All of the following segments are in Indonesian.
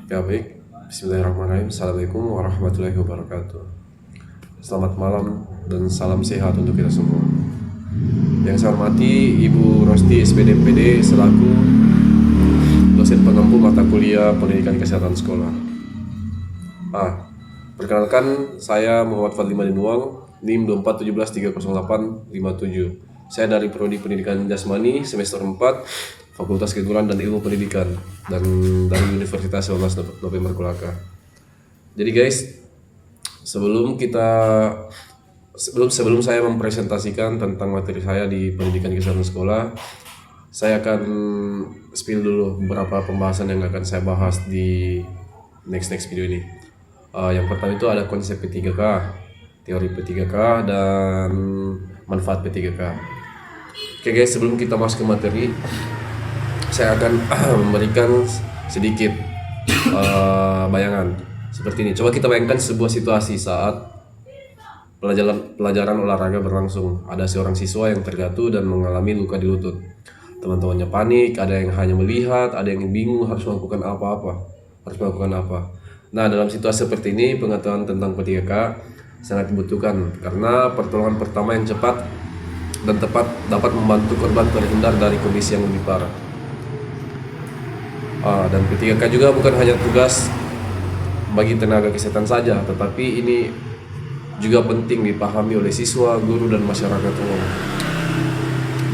Ya baik, Bismillahirrahmanirrahim. Assalamualaikum warahmatullahi wabarakatuh. Selamat malam dan salam sehat untuk kita semua. Yang saya hormati Ibu Rosti SPD selaku dosen pengampu mata kuliah pendidikan kesehatan sekolah. Perkenalkan, saya Muhammad Fadli Madinuang, NIM 247130857. Saya dari Prodi Pendidikan Jasmani semester 4 Fakultas Keguruan dan Ilmu Pendidikan dan dari Universitas 11 November Kolaka. Jadi guys, sebelum saya mempresentasikan tentang materi saya di pendidikan kesehatan sekolah, saya akan spill dulu beberapa pembahasan yang akan saya bahas di next video ini. Yang pertama itu ada konsep P3K, teori P3K, dan manfaat P3K. Oke guys, sebelum kita masuk ke materi, saya akan memberikan sedikit bayangan seperti ini. Coba kita bayangkan sebuah situasi saat pelajaran olahraga berlangsung. Ada seorang siswa yang terjatuh dan mengalami luka di lutut. Teman-temannya panik, ada yang hanya melihat, ada yang bingung harus melakukan apa. Nah, dalam situasi seperti ini, pengetahuan tentang P3K sangat dibutuhkan karena pertolongan pertama yang cepat dan tepat dapat membantu korban terhindar dari kondisi yang lebih parah. Dan P3K juga bukan hanya tugas bagi tenaga kesehatan saja, tetapi ini juga penting dipahami oleh siswa, guru, dan masyarakat umum.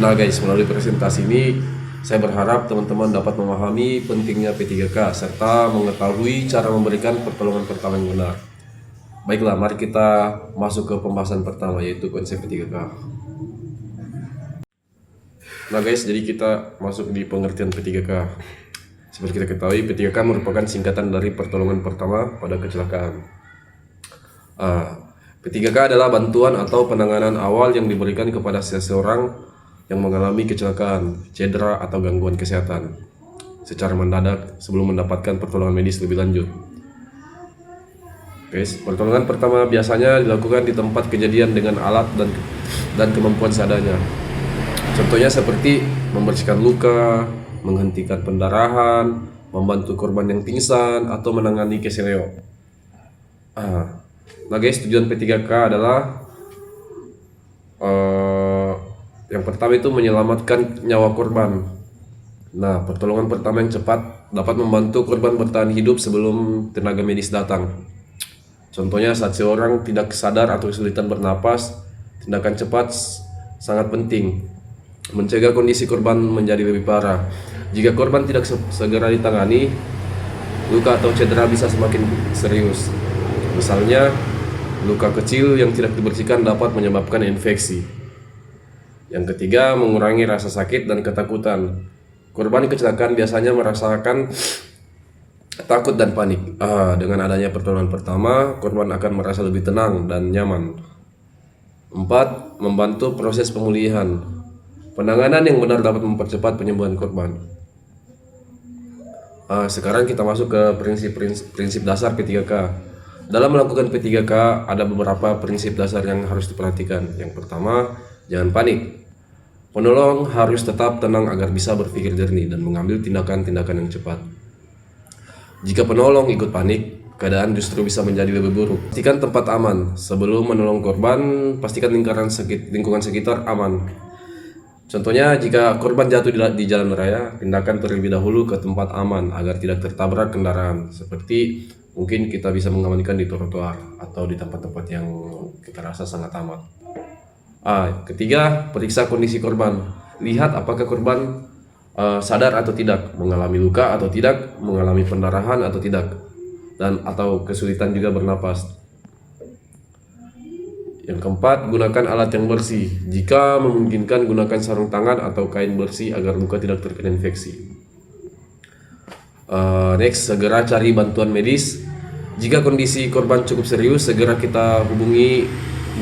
Nah guys, melalui presentasi ini saya berharap teman-teman dapat memahami pentingnya P3K serta mengetahui cara memberikan pertolongan pertama yang benar. Baiklah, mari kita masuk ke pembahasan pertama, yaitu konsep P3K. Nah guys, jadi kita masuk di pengertian P3K. Seperti kita ketahui, P3K merupakan singkatan dari pertolongan pertama pada kecelakaan. P3K adalah bantuan atau penanganan awal yang diberikan kepada seseorang yang mengalami kecelakaan, cedera, atau gangguan kesehatan secara mendadak sebelum mendapatkan pertolongan medis lebih lanjut. Guys, pertolongan pertama biasanya dilakukan di tempat kejadian dengan alat dan kemampuan seadanya. Contohnya seperti membersihkan luka, menghentikan pendarahan, membantu korban yang pingsan, atau menangani keseleo. Nah guys, tujuan P3K adalah yang pertama itu menyelamatkan nyawa korban. Nah, pertolongan pertama yang cepat dapat membantu korban bertahan hidup sebelum tenaga medis datang. Contohnya saat seorang tidak sadar atau kesulitan bernapas, tindakan cepat sangat penting mencegah kondisi korban menjadi lebih parah. Jika korban tidak segera ditangani, luka atau cedera bisa semakin serius. Misalnya, luka kecil yang tidak dibersihkan dapat menyebabkan infeksi. Yang ketiga, mengurangi rasa sakit dan ketakutan. Korban kecelakaan biasanya merasakan takut dan panik. Dengan adanya pertolongan pertama, korban akan merasa lebih tenang dan nyaman. 4. Membantu proses pemulihan. Penanganan yang benar dapat mempercepat penyembuhan korban. Sekarang kita masuk ke prinsip dasar P3K. Dalam melakukan P3K ada beberapa prinsip dasar yang harus diperhatikan. Yang pertama, jangan panik. Penolong harus tetap tenang agar bisa berpikir jernih dan mengambil tindakan-tindakan yang cepat. Jika penolong ikut panik, keadaan justru bisa menjadi lebih buruk. Pastikan tempat aman. Sebelum menolong korban, pastikan lingkungan sekitar aman. Contohnya, jika korban jatuh di jalan raya, pindahkan terlebih dahulu ke tempat aman agar tidak tertabrak kendaraan. Seperti mungkin kita bisa mengamankan di trotoar atau di tempat-tempat yang kita rasa sangat aman. Ketiga, periksa kondisi korban. Lihat apakah korban sadar atau tidak, mengalami luka atau tidak, mengalami pendarahan atau tidak, dan atau kesulitan juga bernapas. Yang keempat, gunakan alat yang bersih. Jika memungkinkan, gunakan sarung tangan atau kain bersih agar luka tidak terkena infeksi. Next, segera cari bantuan medis. Jika kondisi korban cukup serius, segera kita hubungi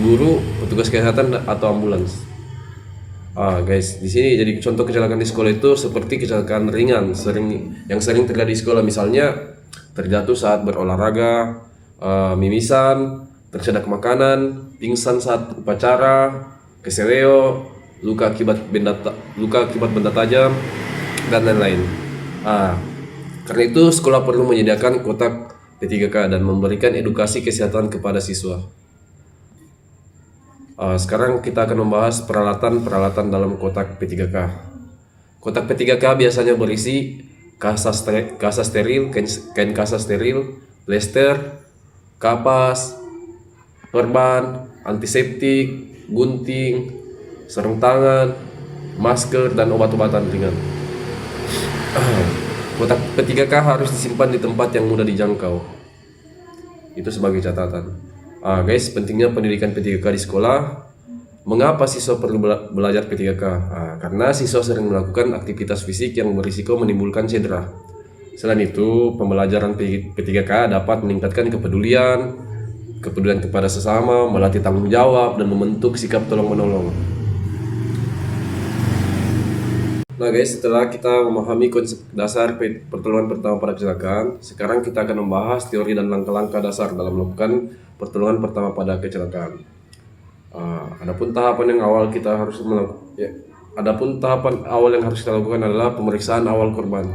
guru, petugas kesehatan, atau ambulans. Guys, di sini jadi contoh kecelakaan di sekolah itu seperti kecelakaan ringan yang sering terjadi di sekolah, misalnya terjatuh saat berolahraga, mimisan, tersedak makanan, pingsan saat upacara, keseleo, luka akibat benda tajam, dan lain-lain. Karena itu sekolah perlu menyediakan kotak P3K dan memberikan edukasi kesehatan kepada siswa. Sekarang kita akan membahas peralatan-peralatan dalam kotak P3K. Kotak P3K biasanya berisi kasa steril, kain kasa steril, plester, kapas, perban, antiseptik, gunting, sarung tangan, masker, dan obat-obatan ringan. Kotak P3K harus disimpan di tempat yang mudah dijangkau. Itu sebagai catatan. Guys, pentingnya pendidikan P3K di sekolah. Mengapa siswa perlu belajar P3K? Karena siswa sering melakukan aktivitas fisik yang berisiko menimbulkan cedera. Selain itu, pembelajaran P3K dapat meningkatkan kepedulian kepada sesama, melatih tanggung jawab, dan membentuk sikap tolong-menolong. Nah guys, setelah kita memahami konsep dasar pertolongan pertama pada kecelakaan, sekarang kita akan membahas teori dan langkah-langkah dasar dalam melakukan pertolongan pertama pada kecelakaan. Adapun tahapan yang awal yang harus kita lakukan adalah pemeriksaan awal korban.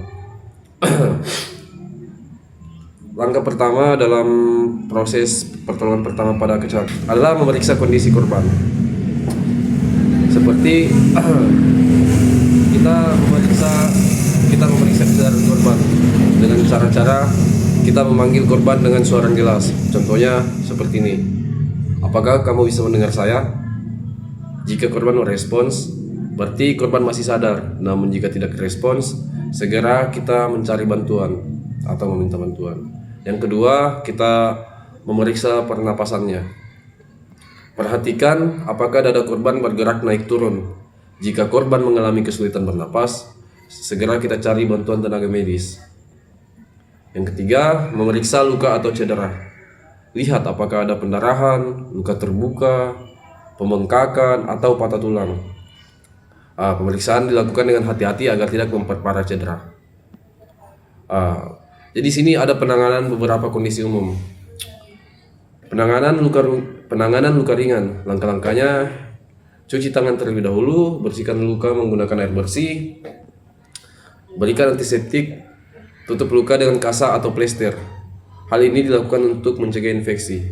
Langkah pertama dalam proses pertolongan pertama pada kecelakaan adalah memeriksa kondisi korban. Seperti kita memeriksa kesadaran korban dengan cara-cara kita memanggil korban dengan suara yang jelas. Contohnya seperti ini. Apakah kamu bisa mendengar saya? Jika korban merespons, berarti korban masih sadar. Namun jika tidak respons, segera kita mencari bantuan atau meminta bantuan. Yang kedua, kita memeriksa pernapasannya. Perhatikan apakah dada korban bergerak naik turun. Jika korban mengalami kesulitan bernapas, segera kita cari bantuan tenaga medis. Yang ketiga, memeriksa luka atau cedera. Lihat apakah ada pendarahan, luka terbuka, pembengkakan, atau patah tulang. Pemeriksaan dilakukan dengan hati-hati agar tidak memperparah cedera. Jadi sini ada penanganan beberapa kondisi umum. Penanganan luka ringan. Langkah-langkahnya: cuci tangan terlebih dahulu, bersihkan luka menggunakan air bersih, berikan antiseptik, tutup luka dengan kasa atau plester. Hal ini dilakukan untuk mencegah infeksi.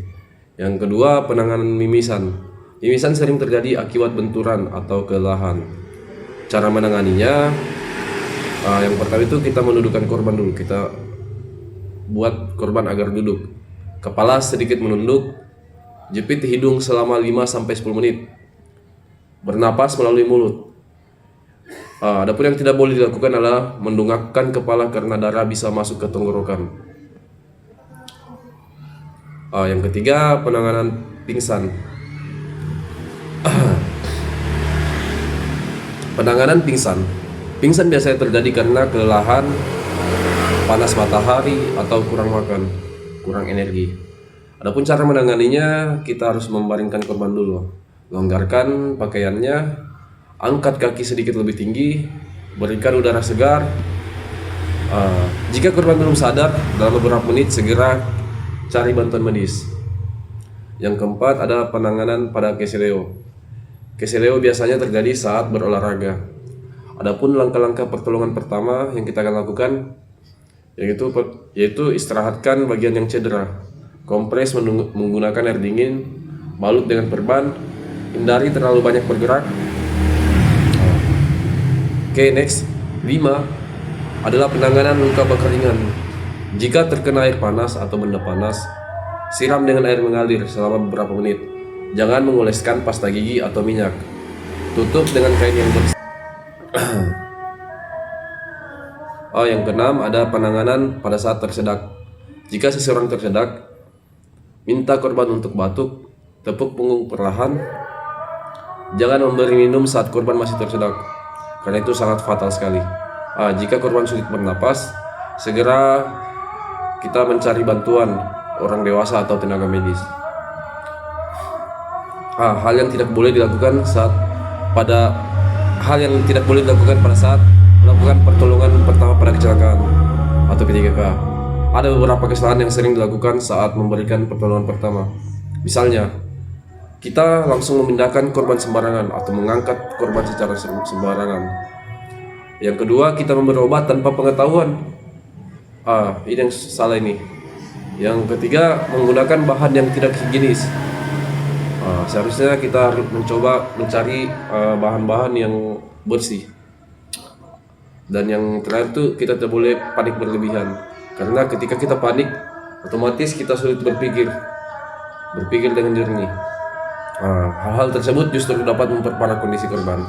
Yang kedua, penanganan mimisan. Mimisan sering terjadi akibat benturan atau kelelahan. Cara menanganinya, yang pertama itu kita menundukkan korban dulu. Kita buat korban agar duduk. Kepala sedikit menunduk, jepit hidung selama 5-10 menit. Bernapas melalui mulut. Adapun yang tidak boleh dilakukan adalah mendongakkan kepala karena darah bisa masuk ke tenggorokan. Yang ketiga, penanganan pingsan. Penanganan pingsan. Pingsan biasanya terjadi karena kelelahan, panas matahari, atau kurang makan, kurang energi. Adapun cara menanganinya, kita harus membaringkan korban dulu. Longgarkan pakaiannya, angkat kaki sedikit lebih tinggi, berikan udara segar. Jika korban belum sadar, dalam beberapa menit segera cari bantuan medis. Yang keempat, ada penanganan pada keseleo. Keseleo biasanya terjadi saat berolahraga. Adapun langkah-langkah pertolongan pertama yang kita akan lakukan yaitu istirahatkan bagian yang cedera. Kompres menggunakan air dingin, balut dengan perban, hindari terlalu banyak bergerak. Next. 5 adalah penanganan luka bakar ringan. Jika terkena air panas atau benda panas, siram dengan air mengalir selama beberapa menit. Jangan mengoleskan pasta gigi atau minyak. Tutup dengan kain yang bersih. Yang keenam, ada penanganan pada saat tersedak. Jika seseorang tersedak, minta korban untuk batuk, tepuk punggung perlahan. Jangan memberi minum saat korban masih tersedak, karena itu sangat fatal sekali. Jika korban sulit bernapas, segera kita mencari bantuan orang dewasa atau tenaga medis. Hal yang tidak boleh dilakukan pada saat melakukan pertolongan pertama pada kecelakaan atau P3K. Ada beberapa kesalahan yang sering dilakukan saat memberikan pertolongan pertama. Misalnya, kita langsung memindahkan korban sembarangan atau mengangkat korban secara sembarangan. Yang kedua, kita memberi obat tanpa pengetahuan. Ini yang salah ini. Yang ketiga, menggunakan bahan yang tidak higienis. Seharusnya kita mencoba mencari bahan-bahan yang bersih. Dan yang terakhir tuh, kita tidak boleh panik berlebihan. Karena ketika kita panik, otomatis kita sulit berpikir dengan jernih. Hal-hal tersebut justru dapat memperparah kondisi korban.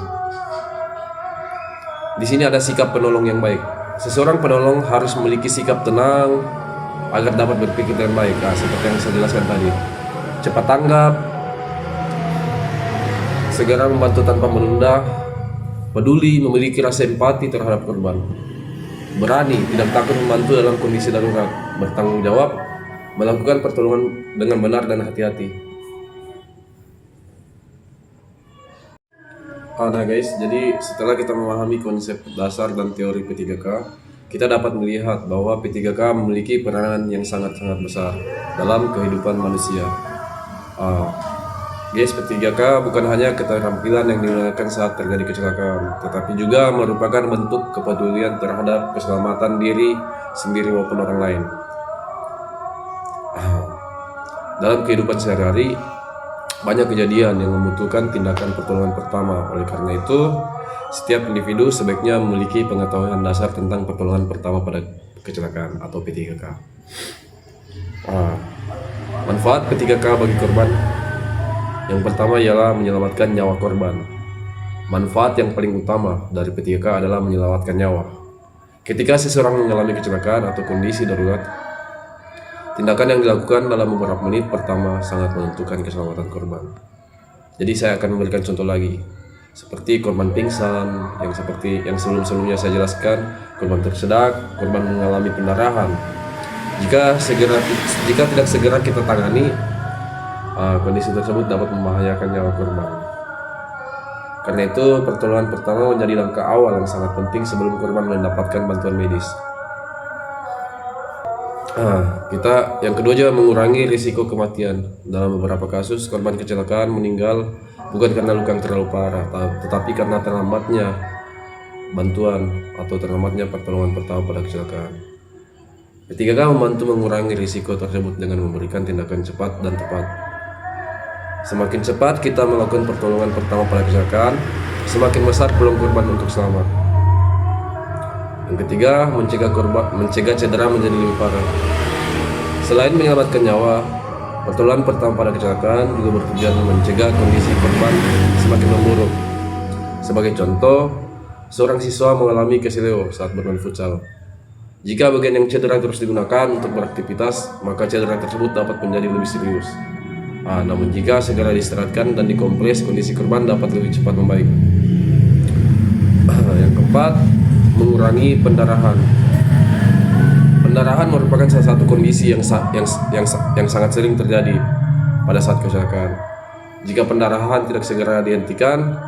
Di sini ada sikap penolong yang baik. Seseorang penolong harus memiliki sikap tenang agar dapat berpikir dengan baik. Seperti yang saya jelaskan tadi, cepat tanggap, segera membantu tanpa menunda, peduli, memiliki rasa empati terhadap korban, berani, tidak takut membantu dalam kondisi darurat, bertanggung jawab, melakukan pertolongan dengan benar dan hati-hati. Nah guys, jadi setelah kita memahami konsep dasar dan teori P3K, kita dapat melihat bahwa P3K memiliki peranan yang sangat-sangat besar dalam kehidupan manusia. Guys, P3K bukan hanya keterampilan yang digunakan saat terjadi kecelakaan, tetapi juga merupakan bentuk kepedulian terhadap keselamatan diri sendiri maupun orang lain. Dalam kehidupan sehari-hari, banyak kejadian yang membutuhkan tindakan pertolongan pertama. Oleh karena itu, setiap individu sebaiknya memiliki pengetahuan dasar tentang pertolongan pertama pada kecelakaan atau P3K. Manfaat P3K bagi korban. Yang pertama ialah menyelamatkan nyawa korban. Manfaat yang paling utama dari P3K adalah menyelamatkan nyawa. Ketika seseorang mengalami kecelakaan atau kondisi darurat, tindakan yang dilakukan dalam beberapa menit pertama sangat menentukan keselamatan korban. Jadi saya akan memberikan contoh lagi, seperti korban pingsan, yang seperti yang sebelum-sebelumnya saya jelaskan, korban tersedak, korban mengalami pendarahan. Jika tidak segera kita tangani, kondisi tersebut dapat membahayakan nyawa korban. Karena itu, pertolongan pertama menjadi langkah awal yang sangat penting sebelum korban mendapatkan bantuan medis. Yang kedua juga mengurangi risiko kematian. Dalam beberapa kasus, korban kecelakaan meninggal bukan karena luka yang terlalu parah, tetapi karena terlambatnya bantuan atau terlambatnya pertolongan pertama pada kecelakaan. P3K membantu mengurangi risiko tersebut dengan memberikan tindakan cepat dan tepat. Semakin cepat kita melakukan pertolongan pertama pada kecelakaan, semakin besar peluang korban untuk selamat. Yang ketiga, mencegah cedera menjadi lebih parah. Selain menyelamatkan nyawa, pertolongan pertama pada kecelakaan juga bertujuan mencegah kondisi korban semakin memburuk. Sebagai contoh, seorang siswa mengalami kesileo saat bermain futsal. Jika bagian yang cedera terus digunakan untuk beraktivitas, maka cedera tersebut dapat menjadi lebih serius. Namun jika segera diistirahatkan dan dikompres, kondisi korban dapat lebih cepat membaik. Yang keempat, mengurangi pendarahan. Pendarahan merupakan salah satu kondisi yang sangat sering terjadi pada saat kecelakaan. Jika pendarahan tidak segera dihentikan,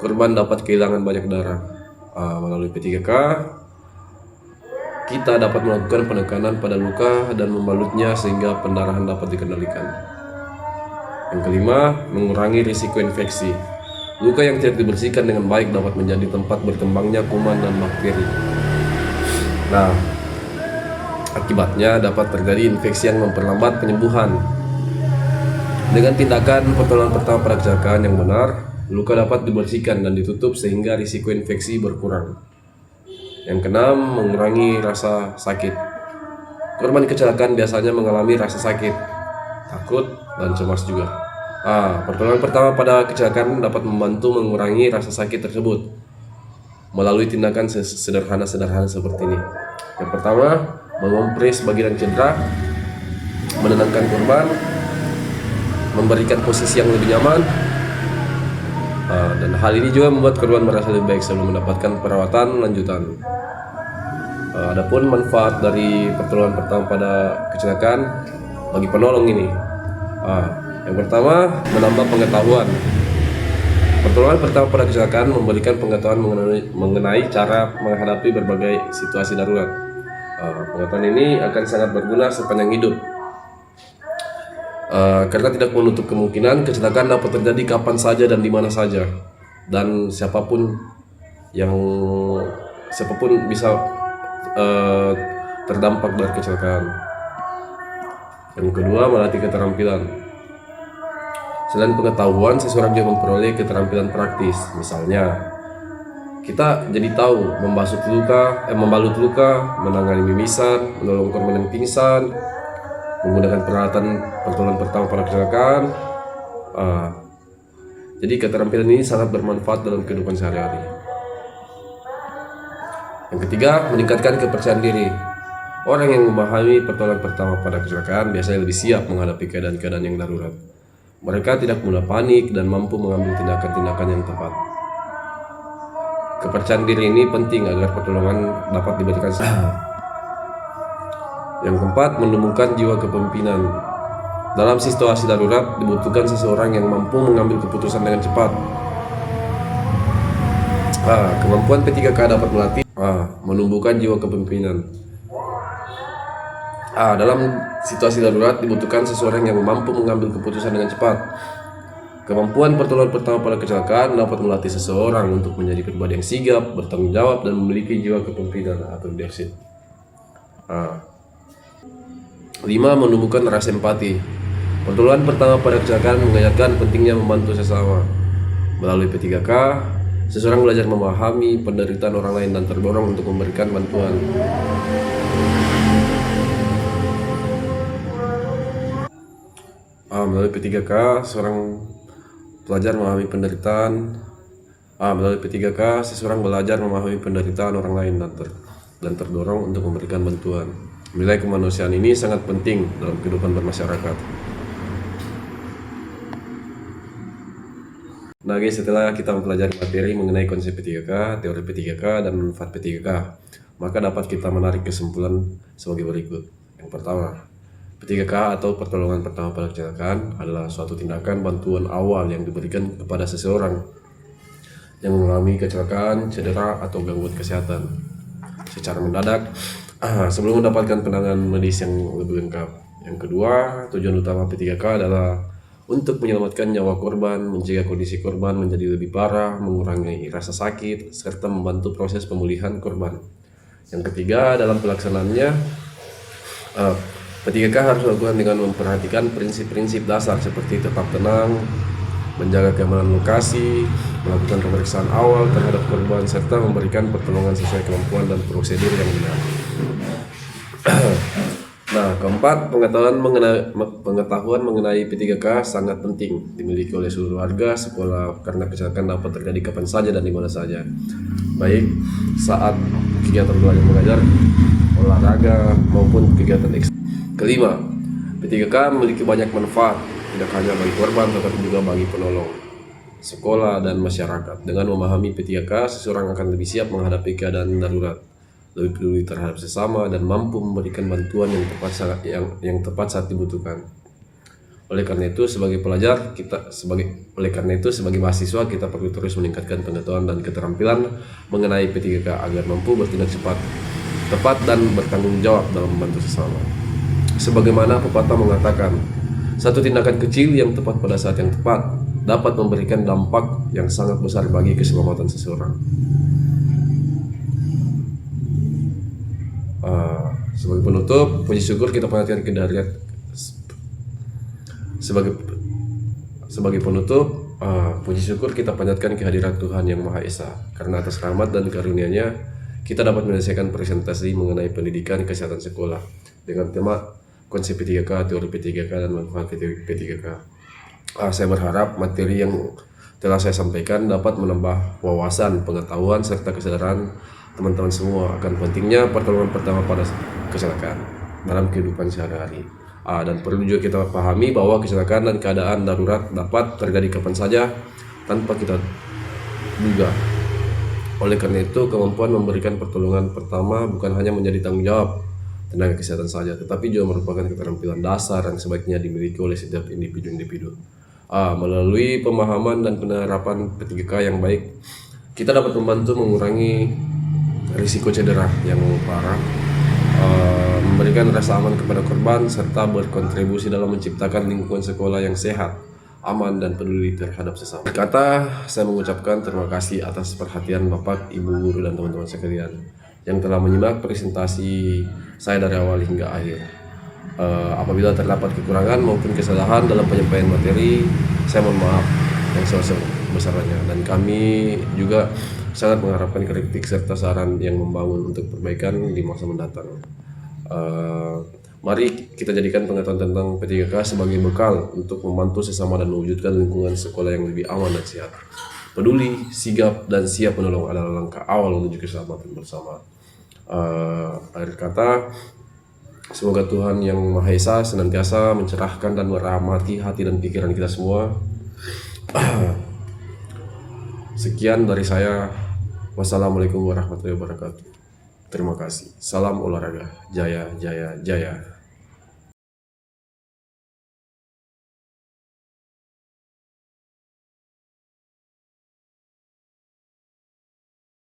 korban dapat kehilangan banyak darah. Melalui P3K, kita dapat melakukan penekanan pada luka dan membalutnya sehingga pendarahan dapat dikendalikan. Yang kelima, mengurangi risiko infeksi. Luka yang tidak dibersihkan dengan baik dapat menjadi tempat berkembangnya kuman dan bakteri. Akibatnya dapat terjadi infeksi yang memperlambat penyembuhan. Dengan tindakan pertolongan pertama pada kecelakaan yang benar, luka dapat dibersihkan dan ditutup sehingga risiko infeksi berkurang. Yang keenam, mengurangi rasa sakit. Korban kecelakaan biasanya mengalami rasa sakit, takut, dan cemas juga. Pertolongan pertama pada kecelakaan dapat membantu mengurangi rasa sakit tersebut melalui tindakan sederhana seperti ini. Yang pertama, mengompres bagian cedera, menenangkan korban, memberikan posisi yang lebih nyaman, dan hal ini juga membuat korban merasa lebih baik sebelum mendapatkan perawatan lanjutan. Adapun manfaat dari pertolongan pertama pada kecelakaan bagi penolong ini, yang pertama, menambah pengetahuan. Pertolongan pertama pada kecelakaan memberikan pengetahuan mengenai cara menghadapi berbagai situasi darurat. Pengetahuan ini akan sangat berguna sepanjang hidup, karena tidak menutup kemungkinan kecelakaan dapat terjadi kapan saja dan di mana saja, dan siapapun bisa terdampak dari kecelakaan. Yang kedua, melatih keterampilan. Selain pengetahuan, seseorang juga memperoleh keterampilan praktis. Misalnya, kita jadi tahu membalut luka, menangani mimisan, menolong korban yang pingsan, menggunakan peralatan pertolongan pertama pada kecelakaan. Jadi keterampilan ini sangat bermanfaat dalam kehidupan sehari-hari. Yang ketiga, meningkatkan kepercayaan diri. Orang yang memahami pertolongan pertama pada kecelakaan biasanya lebih siap menghadapi keadaan-keadaan yang darurat. Mereka tidak mudah panik dan mampu mengambil tindakan-tindakan yang tepat. Kepercayaan diri ini penting agar pertolongan dapat diberikan. Yang keempat, menumbuhkan jiwa kepemimpinan. Dalam situasi darurat dibutuhkan seseorang yang mampu mengambil keputusan dengan cepat. Kemampuan P3K dapat melatih menumbuhkan jiwa kepemimpinan. Dalam situasi darurat dibutuhkan seseorang yang mampu mengambil keputusan dengan cepat. Kemampuan pertolongan pertama pada kecelakaan dapat melatih seseorang untuk menjadi pribadi yang sigap, bertanggung jawab, dan memiliki jiwa kepemimpinan atau leadership. 5. Menumbuhkan rasa empati. Pertolongan pertama pada kecelakaan mengajarkan pentingnya membantu sesama. Melalui P3K, seseorang belajar memahami penderitaan orang lain dan terdorong untuk memberikan bantuan. Melalui P3K, seseorang belajar memahami penderitaan orang lain dan terdorong untuk memberikan bantuan. Nilai kemanusiaan ini sangat penting dalam kehidupan bermasyarakat. Nah guys, setelah kita mempelajari materi mengenai konsep P3K, teori P3K, dan manfaat P3K, maka dapat kita menarik kesimpulan sebagai berikut. Yang pertama, P3K atau pertolongan pertama pada kecelakaan adalah suatu tindakan bantuan awal yang diberikan kepada seseorang yang mengalami kecelakaan, cedera, atau gangguan kesehatan secara mendadak sebelum mendapatkan penanganan medis yang lebih lengkap. Yang kedua, tujuan utama P3K adalah untuk menyelamatkan nyawa korban, mencegah kondisi korban menjadi lebih parah, mengurangi rasa sakit, serta membantu proses pemulihan korban. Yang ketiga, dalam pelaksanaannya P3K harus dilakukan dengan memperhatikan prinsip-prinsip dasar seperti tetap tenang, menjaga keamanan lokasi, melakukan pemeriksaan awal terhadap korban, serta memberikan pertolongan sesuai kemampuan dan prosedur yang benar. Nah, keempat, pengetahuan mengenai P3K sangat penting dimiliki oleh seluruh warga sekolah karena kecelakaan dapat terjadi kapan saja dan di mana saja, baik saat kegiatan belajar mengajar, olahraga, maupun kegiatan ekstra. Kelima, P3K memiliki banyak manfaat, tidak hanya bagi korban tetapi juga bagi penolong, sekolah, dan masyarakat. Dengan memahami P3K, seseorang akan lebih siap menghadapi keadaan darurat, lebih peduli terhadap sesama, dan mampu memberikan bantuan yang tepat saat dibutuhkan. Oleh karena itu, sebagai mahasiswa kita perlu terus meningkatkan pengetahuan dan keterampilan mengenai P3K agar mampu bertindak cepat, tepat, dan bertanggung jawab dalam membantu sesama. Sebagaimana pepatah mengatakan, satu tindakan kecil yang tepat pada saat yang tepat dapat memberikan dampak yang sangat besar bagi keselamatan seseorang. Sebagai penutup, puji syukur kita panjatkan kehadirat Tuhan Yang Maha Esa, karena atas rahmat dan karunia-Nya kita dapat menyelesaikan presentasi mengenai pendidikan kesehatan sekolah dengan tema konsep P3K, teori P3K, dan manfaat P3K. Saya berharap materi yang telah saya sampaikan dapat menambah wawasan, pengetahuan, serta kesadaran teman-teman semua akan pentingnya pertolongan pertama pada kecelakaan dalam kehidupan sehari-hari. Dan perlu juga kita pahami bahwa kecelakaan dan keadaan darurat dapat terjadi kapan saja tanpa kita duga. Oleh karena itu, kemampuan memberikan pertolongan pertama bukan hanya menjadi tanggung jawab tenaga kesehatan saja, tetapi juga merupakan keterampilan dasar yang sebaiknya dimiliki oleh setiap individu. Melalui pemahaman dan penerapan P3K yang baik, kita dapat membantu mengurangi risiko cedera yang parah, memberikan rasa aman kepada korban, serta berkontribusi dalam menciptakan lingkungan sekolah yang sehat, aman, dan peduli terhadap sesama. Berkata, saya mengucapkan terima kasih atas perhatian Bapak, Ibu Guru, dan teman-teman sekalian yang telah menyimak presentasi saya dari awal hingga akhir. Apabila terdapat kekurangan maupun kesalahan dalam penyampaian materi, saya mohon maaf yang sebesar-besarnya, dan kami juga sangat mengharapkan kritik serta saran yang membangun untuk perbaikan di masa mendatang. Mari kita jadikan pengetahuan tentang P3K sebagai bekal untuk membantu sesama dan mewujudkan lingkungan sekolah yang lebih aman dan sehat. Peduli, sigap, dan siap menolong adalah langkah awal menuju keselamatan bersama. Akhir kata, semoga Tuhan Yang Maha Esa senantiasa mencerahkan dan merahmati hati dan pikiran kita semua. Sekian dari saya. Wassalamualaikum warahmatullahi wabarakatuh. Terima kasih. Salam olahraga. Jaya, jaya, jaya.